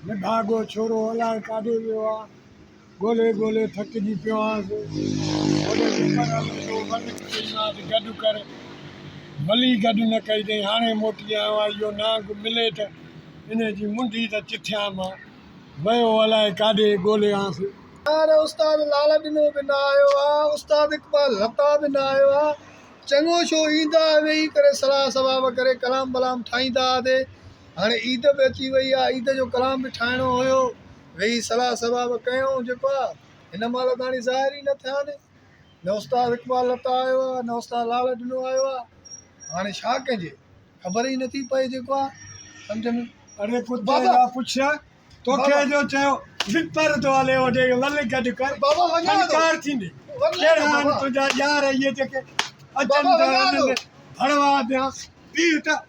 भागो छोरो अलाए काॾे वियो आहे ॻोल्हे ॻोल्हे थकिजी पियो आहियां गॾु कर भली गॾु न कई अथई हाणे मोटी आयो आहे इहो नांग मिले त इन जी मुंडी त चिथिया मां वियो अलाए काॾे ॻोल्हियांसि यार उस्ताद लाल ॾिनो बि न आयो आहे उस्ताद इक़बाल लता बि न आयो आहे चङो छो ईंदा वेही करे सलाह सवाब करे कलाम बलाम ठाहींदा हुआसीं हाणे ईद बि अची वई आहे ईद जो कलाम बि ठाहिणो हुयो वेही सलाह सवाब कयूं जेको आहे हिन महिल ताणी ज़ाहिर ई न थिया आहिनि न उस्ताद इक़बाल लता आयो आहे न उस्ताद लाल ॾिनो आयो आहे हाणे छा कजे ख़बर ई नथी पए जेको आहे सम्झ में अरे पुछ तोखे जो चयो विपर थो हले होॾे वल गॾु कर बाबा फनकार थींदे कहिड़ा आहिनि तुंहिंजा यार इहे जेके अचनि था भड़वा ॾियां पीउ त